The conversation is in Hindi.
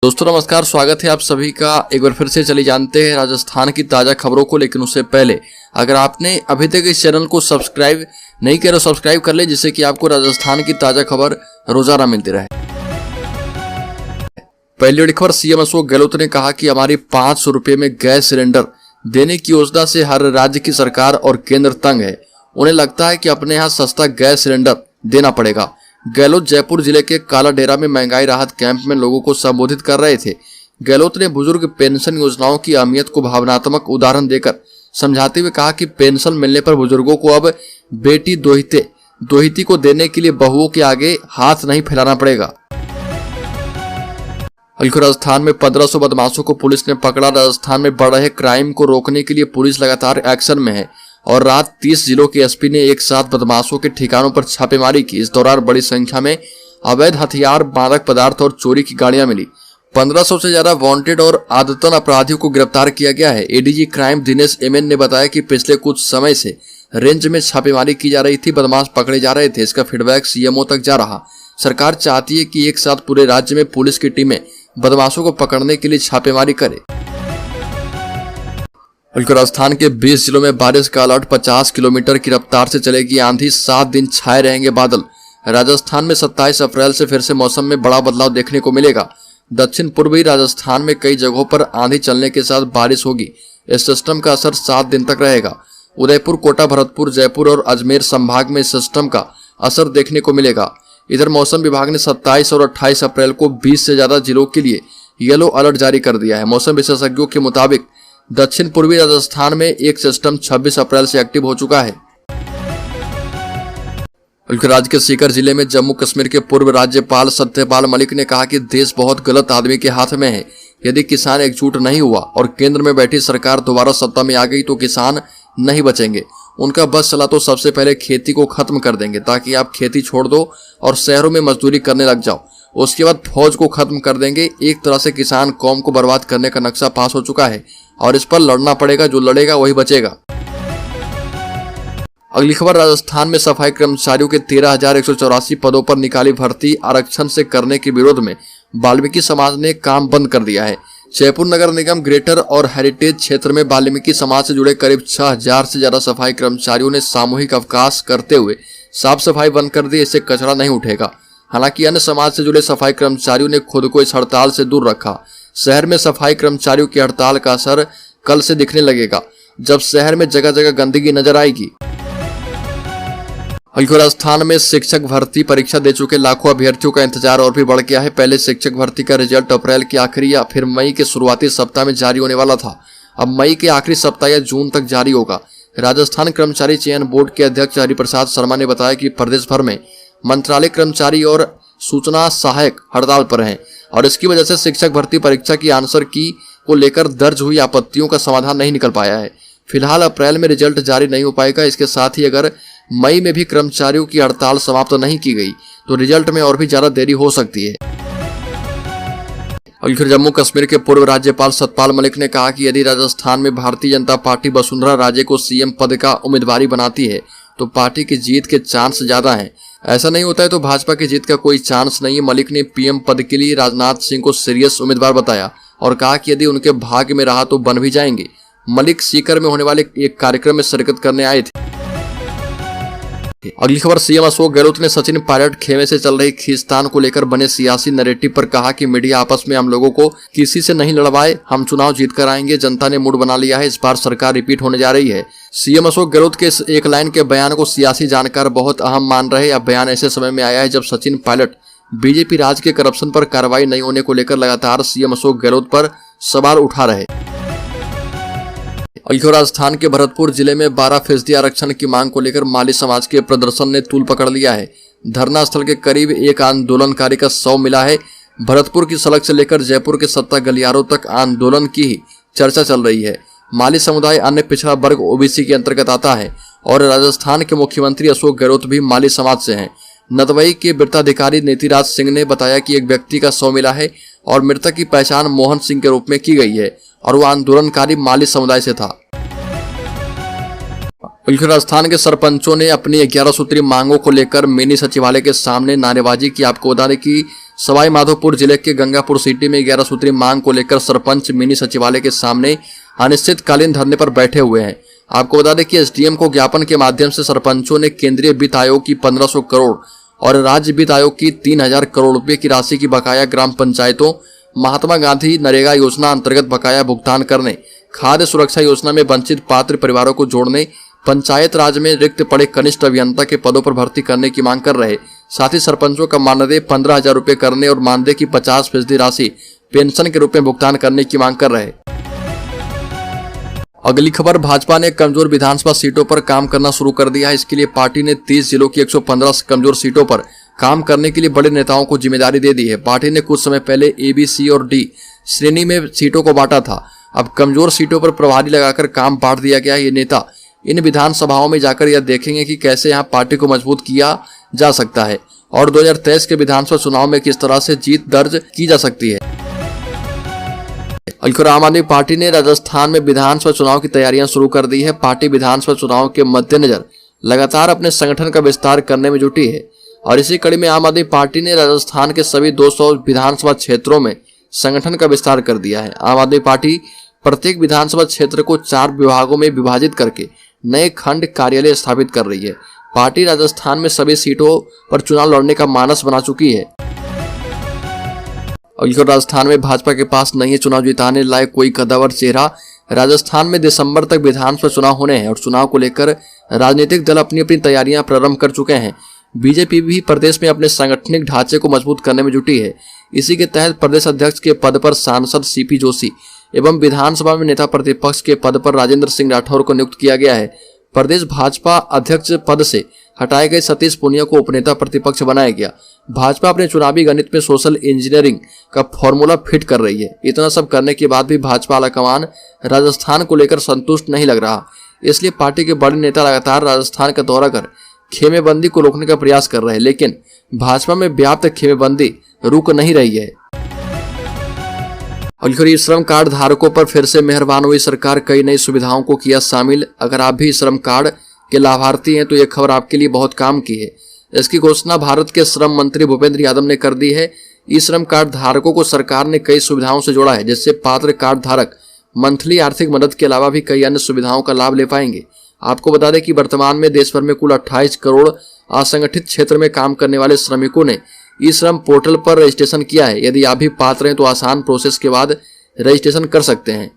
दोस्तों नमस्कार, स्वागत है आप सभी का। एक बार फिर से चली जानते हैं राजस्थान की ताज़ा खबरों को। लेकिन उससे पहले अगर आपने अभी तक इस चैनल को सब्सक्राइब नहीं किया तो सब्सक्राइब कर ले, जिससे कि आपको राजस्थान की ताज़ा खबर रोजाना मिलती रहे। पहली बड़ी खबर, सीएम अशोक गहलोत ने कहा कि हमारी 500 रुपये में गैस सिलेंडर देने की योजना से हर राज्य की सरकार और केंद्र तंग है। उन्हें लगता है कि अपने यहाँ सस्ता गैस सिलेंडर देना पड़ेगा। गहलोत जयपुर जिले के काला डेरा में महंगाई राहत कैंप में लोगों को संबोधित कर रहे थे। गहलोत ने बुजुर्ग पेंशन योजनाओं की अहमियत को भावनात्मक उदाहरण देकर समझाते हुए कहा कि पेंशन मिलने पर बुजुर्गों को अब बेटी दोहिती को देने के लिए बहुओं के आगे हाथ नहीं फैलाना पड़ेगा। राजस्थान में 1500 बदमाशों को पुलिस ने पकड़ा। राजस्थान में बढ़ रहे क्राइम को रोकने के लिए पुलिस लगातार एक्शन में है और रात 30 जिलों के एसपी ने एक साथ बदमाशों के ठिकानों पर छापेमारी की। इस दौरान बड़ी संख्या में अवैध हथियार, मादक पदार्थ और चोरी की गाड़ियां मिली। 1500 से ज्यादा वांटेड और आदतन अपराधियों को गिरफ्तार किया गया है। एडीजी क्राइम दिनेश एमएन ने बताया कि पिछले कुछ समय से रेंज में छापेमारी की जा रही थी, बदमाश पकड़े जा रहे थे। इसका फीडबैक सीएमओ तक जा रहा। सरकार चाहती है कि एक साथ पूरे राज्य में पुलिस की टीमें बदमाशों को पकड़ने के लिए छापेमारी करे। राजस्थान के 20 जिलों में बारिश का अलर्ट। 50 किलोमीटर की रफ्तार से चलेगी आंधी। 7 दिन छाए रहेंगे बादल। राजस्थान में 27 अप्रैल से फिर से मौसम में बड़ा बदलाव देखने को मिलेगा। दक्षिण पूर्वी राजस्थान में कई जगहों पर आंधी चलने के साथ बारिश होगी। इस सिस्टम का असर 7 दिन तक रहेगा। उदयपुर, कोटा, भरतपुर, जयपुर और अजमेर संभाग में इस सिस्टम का असर देखने को मिलेगा। इधर मौसम विभाग ने 27 और 28 अप्रैल को 20 से ज्यादा जिलों के लिए येलो अलर्ट जारी कर दिया है। मौसम विशेषज्ञों के मुताबिक दक्षिण पूर्वी राजस्थान में एक सिस्टम 26 अप्रैल से एक्टिव हो चुका है। राज्य के सीकर जिले में जम्मू कश्मीर के पूर्व राज्यपाल सत्यपाल मलिक ने कहा कि देश बहुत गलत आदमी के हाथ में है। यदि किसान एकजुट नहीं हुआ और केंद्र में बैठी सरकार दोबारा सत्ता में आ गई तो किसान नहीं बचेंगे। उनका बस चला तो सबसे पहले खेती को खत्म कर देंगे, ताकि आप खेती छोड़ दो और शहरों में मजदूरी करने लग जाओ। उसके बाद फौज को खत्म कर देंगे। एक तरह से किसान कौम को बर्बाद करने का नक्शा पास हो चुका है और इस पर लड़ना पड़ेगा। जो लड़ेगा वही बचेगा। अगली खबर, राजस्थान में सफाई कर्मचारियों के 13,184 पदों पर निकाली भर्ती आरक्षण से करने के विरोध में वाल्मीकि समाज ने काम बंद कर दिया है। जयपुर नगर निगम ग्रेटर और हेरिटेज क्षेत्र में वाल्मीकि समाज से जुड़े करीब 6000 से ज्यादा सफाई कर्मचारियों ने सामूहिक अवकाश करते हुए साफ सफाई बंद कर दी। इससे कचरा नहीं उठेगा। हालांकि अन्य समाज से जुड़े सफाई कर्मचारियों ने खुद को इस हड़ताल से दूर रखा। शहर में सफाई कर्मचारियों की हड़ताल का असर कल से दिखने लगेगा, जब शहर में जगह जगह गंदगी नजर आएगी। राजस्थान में शिक्षक भर्ती परीक्षा दे चुके लाखों अभ्यर्थियों का इंतजार और भी बढ़ गया है। पहले शिक्षक भर्ती का रिजल्ट अप्रैल के आखिरी या फिर मई के शुरुआती सप्ताह में जारी होने वाला था। अब मई के आखिरी सप्ताह या जून तक जारी होगा। राजस्थान कर्मचारी चयन बोर्ड के अध्यक्ष हरिप्रसाद शर्मा ने बताया कि प्रदेश भर में मंत्रालय कर्मचारी और सूचना सहायक हड़ताल पर हैं और इसकी वजह से शिक्षक भर्ती परीक्षा की आंसर की को लेकर दर्ज हुई आपत्तियों का समाधान नहीं निकल पाया है। फिलहाल अप्रैल में रिजल्ट जारी नहीं हो पाएगा। इसके साथ ही अगर मई में भी कर्मचारियों की हड़ताल समाप्त नहीं की गई तो रिजल्ट में और भी ज्यादा देरी हो सकती है। और फिर जम्मू कश्मीर के पूर्व राज्यपाल सत्यपाल मलिक ने कहा कि यदि राजस्थान में भारतीय जनता पार्टी वसुंधरा राजे को सीएम पद का उम्मीदवारी बनाती है तो पार्टी की जीत के चांस ज्यादा हैं। ऐसा नहीं होता है तो भाजपा की जीत का कोई चांस नहीं है। मलिक ने पीएम पद के लिए राजनाथ सिंह को सीरियस उम्मीदवार बताया और कहा कि यदि उनके भाग्य में रहा तो बन भी जाएंगे। मलिक सीकर में होने वाले एक कार्यक्रम में शिरकत करने आए थे। अगली खबर, सीएम अशोक गहलोत ने सचिन पायलट खेमे से चल रही खींचतान को लेकर बने सियासी नैरेटिव पर कहा कि मीडिया आपस में हम लोगों को किसी से नहीं लड़वाए, हम चुनाव जीत कर आएंगे। जनता ने मूड बना लिया है, इस बार सरकार रिपीट होने जा रही है। सीएम अशोक गहलोत के इस एक लाइन के बयान को सियासी जानकार बहुत अहम मान रहे। यह बयान ऐसे समय में आया है जब सचिन पायलट बीजेपी राज के करप्शन पर कार्रवाई नहीं होने को लेकर लगातार सीएम अशोक गहलोत पर सवाल उठा रहे। राजस्थान के भरतपुर जिले में 12% आरक्षण की मांग को लेकर माली समाज के प्रदर्शन ने तूल पकड़ लिया है। धरना स्थल के करीब एक आंदोलनकारी का शव मिला है। भरतपुर की सड़क से लेकर जयपुर के 7 गलियारों तक आंदोलन की ही चर्चा चल रही है। माली समुदाय अन्य पिछड़ा वर्ग ओबीसी के अंतर्गत आता है और राजस्थान के मुख्यमंत्री अशोक गहलोत भी माली समाज से हैं। नदवई के वृत्ताधिकारी नीतिराज सिंह ने बताया कि एक व्यक्ति का शव मिला है और मृतक की पहचान मोहन सिंह के रूप में की गई है और वो आंदोलनकारी माली समुदाय से था। राजस्थान के सरपंचों ने अपनी 11 सूत्रीय मांगों को लेकर मिनी सचिवालय के सामने नारेबाजी की। आपको बता दें कि सवाई माधोपुर जिले के गंगापुर सिटी में 11 सूत्री मांग को लेकर सरपंच मिनी सचिवालय के सामने अनिश्चितकालीन धरने पर बैठे हुए हैं। आपको बता दें कि एसडीएम को ज्ञापन के माध्यम से सरपंचों ने केंद्रीय वित्त आयोग की 1500 करोड़ और राज्य वित्त आयोग की 3000 करोड़ रुपए की राशि की बकाया ग्राम पंचायतों, महात्मा गांधी नरेगा योजना अंतर्गत बकाया भुगतान करने, खाद्य सुरक्षा योजना में वंचित पात्र परिवारों को जोड़ने, पंचायत राज में रिक्त पड़े कनिष्ठ अभियंता के पदों पर भर्ती करने की मांग कर रहे। साथ ही सरपंचों का मानदेय 15,000 रुपये करने और मानदेय की 50% राशि पेंशन के रूप में भुगतान करने की मांग कर रहे। अगली खबर, भाजपा ने कमजोर विधानसभा सीटों पर काम करना शुरू कर दिया है। इसके लिए पार्टी ने 30 जिलों की 115 कमजोर सीटों पर काम करने के लिए बड़े नेताओं को जिम्मेदारी दे दी है। पार्टी ने कुछ समय पहले ए, बी, सी और डी श्रेणी में सीटों को बांटा था। अब कमजोर सीटों पर प्रभारी लगाकर काम बांट दिया गया है। ये नेता इन विधानसभाओं में जाकर यह देखेंगे कि कैसे यहाँ पार्टी को मजबूत किया जा सकता है और 2023 के विधानसभा चुनाव में किस तरह से जीत दर्ज की जा सकती है। आम आदमी पार्टी ने राजस्थान में विधानसभा चुनाव की तैयारियां शुरू कर दी है। पार्टी विधानसभा चुनाव के मद्देनजर लगातार अपने संगठन का विस्तार करने में जुटी है और इसी कड़ी में आम आदमी पार्टी ने राजस्थान के सभी 200 विधानसभा क्षेत्रों में संगठन का विस्तार कर दिया है। आम आदमी पार्टी प्रत्येक विधानसभा क्षेत्र को 4 विभागों में विभाजित करके नए खंड कार्यालय स्थापित कर रही है। पार्टी राजस्थान में सभी सीटों पर चुनाव लड़ने का मानस बना चुकी है और राजस्थान में भाजपा के पास नहीं है चुनाव जिताने लायक कोई कद्दावर चेहरा। राजस्थान में दिसंबर तक विधानसभा चुनाव होने हैं और चुनाव को लेकर राजनीतिक दल अपनी अपनी तैयारियां प्रारंभ कर चुके हैं। बीजेपी भी प्रदेश में अपने सांगठनिक ढांचे को मजबूत करने में जुटी है। इसी के तहत प्रदेश अध्यक्ष के पद पर सांसद सीपी जोशी एवं विधानसभा में नेता प्रतिपक्ष के पद पर राजेंद्र सिंह राठौर को नियुक्त किया गया है। प्रदेश भाजपा अध्यक्ष पद से हटाए गए सतीश पूनिया को उपनेता प्रतिपक्ष बनाया गया। भाजपा अपने चुनावी गणित में सोशल इंजीनियरिंग का फॉर्मूला फिट कर रही है। इतना सब करने के बाद भी भाजपा आलाकमान राजस्थान को लेकर संतुष्ट नहीं लग रहा, इसलिए पार्टी के बड़े नेता लगातार राजस्थान का दौरा कर खेमेबंदी को रोकने का प्रयास कर रहे हैं, लेकिन भाजपा में व्याप्त खेमेबंदी रुक नहीं रही है। और श्रम कार्ड धारकों पर फिर से मेहरबान हुई सरकार, कई नई सुविधाओं को किया शामिल। अगर आप भी श्रम कार्ड के लाभार्थी हैं तो यह खबर आपके लिए बहुत काम की है। इसकी घोषणा भारत के श्रम मंत्री भूपेंद्र यादव ने कर दी है। ई श्रम कार्ड धारकों को सरकार ने कई सुविधाओं से जोड़ा है, जिससे पात्र कार्ड धारक मंथली आर्थिक मदद के अलावा भी कई अन्य सुविधाओं का लाभ ले पाएंगे। आपको बता दें कि वर्तमान में देश भर में कुल 28 करोड़ असंगठित क्षेत्र में काम करने वाले श्रमिकों ने ई श्रम पोर्टल पर रजिस्ट्रेशन किया है। यदि आप भी पात्र हैं तो आसान प्रोसेस के बाद रजिस्ट्रेशन कर सकते हैं।